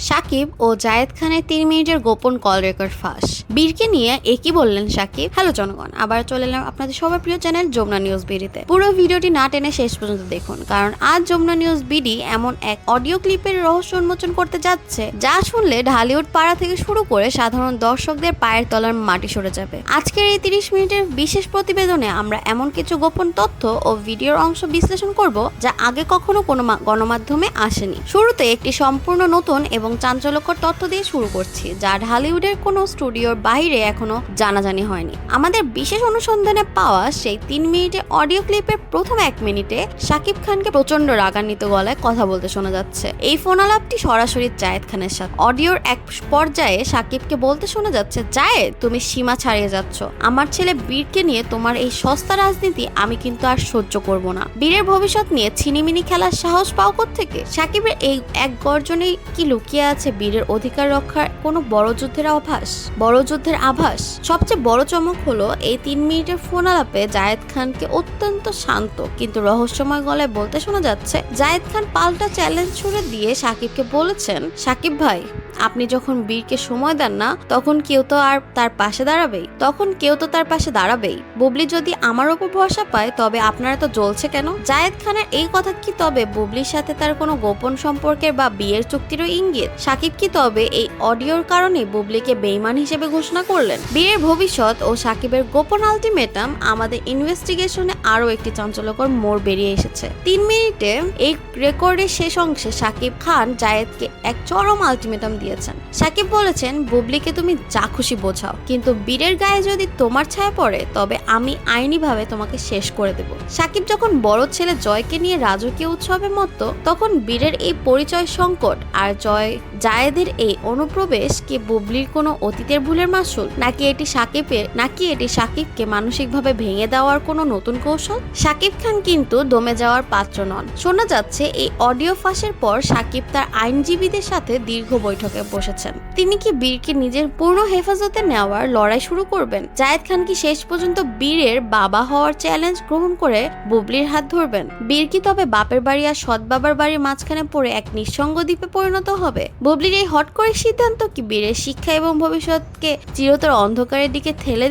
শাকিব ও জায়েদ খানের 3 মিনিটের গোপন কল রেকর্ড ফাঁস। বীরকে নিয়ে একই বললেন শাকিব। হ্যালো জনগণ, আবার চলে এলাম আপনাদের সবার প্রিয় চ্যানেল যমুনা নিউজ বিডিতে। পুরো ভিডিওটি না টেনে শেষ পর্যন্ত দেখুন, কারণ আজ যমুনা নিউজ বিডি এমন এক অডিও ক্লিপের রহস্য উন্মোচন করতে যাচ্ছে যা শুনলে ঢালিউড পাড়া থেকে শুরু করে সাধারণ দর্শকদের পায়ের তলার মাটি সরে যাবে। আজকের এই 30 মিনিটের বিশেষ প্রতিবেদনে আমরা এমন কিছু গোপন তথ্য ও ভিডিওর অংশ বিশ্লেষণ করব যা আগে কখনো কোনো গণমাধ্যমে আসেনি। শুরুতে একটি সম্পূর্ণ নতুন এবং চাঞ্চল্যকর তথ্য দিয়ে শুরু করছি, যা ঢালিউডের কোনো স্টুডিওর বাইরে এখনো জানাজানি হয়নি। আমাদের বিশেষ অনুসন্ধানে পাওয়া সেই 3 মিনিটের অডিও ক্লিপের প্রথম 1 মিনিটে শাকিব খানকে প্রচন্ড রাগান্বিত গলায় কথা বলতে শোনা যাচ্ছে। এই ফোন আলাপটি সরাসরি জায়েদ খানের সাথে। অডিওর এক পর্যায়ে শাকিবকে বলতে শোনা যাচ্ছে, জায়েদ, তুমি সীমা ছাড়িয়ে যাচ্ছ। আমার ছেলে বীরকে নিয়ে তোমার এই সস্তা রাজনীতি আমি কিন্তু আর সহ্য করব না। বীরের ভবিষ্যৎ নিয়ে ছিনিমিনি খেলার সাহস পাও কোত্থেকে? শাকিবের এই এক গর্জনে কি লুকিয়ে আছে বীরের অধিকার রক্ষার কোনো বড় যুদ্ধের আভাস? সবচেয়ে বড় চমক হলো এই 3 মিনিটের ফোন আলাপে জায়েদ খানকে অত্যন্ত শান্ত কিন্তু রহস্যময় গলায় বলতে শোনা যাচ্ছে। জায়েদ খান পাল্টা চ্যালেঞ্জ ছুড়ে দিয়ে শাকিবকে বলেছেন, শাকিব ভাই, আপনি যখন বীরকে সময় দেন না তখন কেউ তো তার পাশে দাঁড়াবেই। বুবলি যদি আমার উপর ভরসা পায় তবে আপনারা তো জ্বলছে কেন? জায়েদ খানের এই কথা কি তবে বুবলির সাথে তার কোনো গোপন সম্পর্কের বা বিয়ের চুক্তিরও ইঙ্গিত? শাকিব কি তবে এই অডিওর কারণে বুবলিকে বেঈমান হিসেবে ঘোষণা করলেন? বীরের ভবিষ্যৎ ও শাকিবের গোপন আলটিমেটাম। আমাদের ইনভেস্টিগেশনে আরো একটি চাঞ্চল্যকর মোড় বেরিয়ে এসেছে। 3 মিনিটে এই রেকর্ডের শেষ অংশে শাকিব খান জায়েদকে এক চরম আলটিমেটাম দিয়েছেন। শাকিব বলেছেন, বুবলিকে তুমি যা খুশি বোঝাও, কিন্তু বীরের গায়ে যদি তোমার ছায়া পড়ে তবে আমি আইনিভাবে তোমাকে শেষ করে দেব। শাকিব যখন বড় ছেলে জয়কে নিয়ে রাজকীয় উৎসবে মত্ত, তখন বীরের এই পরিচয় সংকট আর জায়েদের এই অনুপ্রবেশ কি বুবলির কোনো অতীতের ভুলের মাসুল, নাকি এটি শাকিবকে মানসিকভাবে ভেঙে দেওয়ার কোনো নতুন কৌশল? শাকিব খান কিন্তু দমে যাওয়ার পাত্র নন। শোনা যাচ্ছে এই অডিও ফাঁসের পর শাকিব তার আইনজীবীদের সাথে দীর্ঘ বৈঠকে বসেছেন। তিনি কি বীরকে নিজের পূর্ণ হেফাজতে নেওয়ার লড়াই শুরু করবেন? জায়েদ খান কি শেষ পর্যন্ত বীরের বাবা হওয়ার চ্যালেঞ্জ গ্রহণ করে বুবলির হাত ধরবেন? বীর কি তবে বাপের বাড়ি আর সৎ বাবার বাড়ির মাঝখানে পড়ে এক নিঃসঙ্গ দ্বীপে পরিণত হবে? বুবলির এই হট করে সিদ্ধান্ত কি বীরের শিক্ষা এবং ভবিষ্যৎকে চিরতর অন্ধকারের দিকে ঠেলে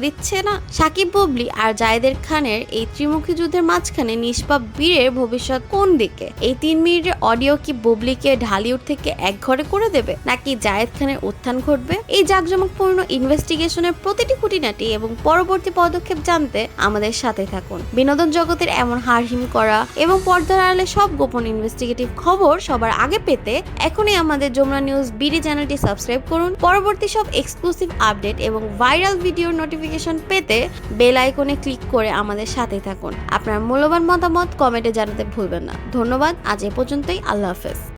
দিচ্ছে না? শাকিব, বুবলি আর জায়েদের খানের এই ত্রিমুখী যুদ্ধের মাঝখানে নিষ্পাপ বীরের ভবিষ্যৎ কোন দিকে? এই 3 মিনিটের অডিও কি বুবলিকে ঢালিউড থেকে একঘরে করে দেবে, নাকি জায়েদ খানের উত্থান ঘটবে? এই জাঁকজমকপূর্ণ ইনভেস্টিগেশনের প্রতিটি খুঁটিনাটি এবং পরবর্তী পদক্ষেপ জানতে আমাদের সাথে থাকুন। বিনোদন জগতের এমন হারহিম করা এবং পর্দার আড়ালে সব গোপন ইনভেস্টিগেটিভ খবর সবার আগে পেতে এখনই আমাদের যমুনা নিউজ বিডি চ্যানেলটি সাবস্ক্রাইব করুন। পরবর্তী সব এক্সক্লুসিভ আপডেট এবং ভাইরাল ভিডিওর নোটিফিকেশন পেতে বেল আইকনে ক্লিক করে আমাদের সাথে থাকুন। আপনার মূল্যবান মতামত কমেন্টে জানাতে ভুলবেন না। ধন্যবাদ। আজ এ পর্যন্তই। আল্লাহ হাফেজ।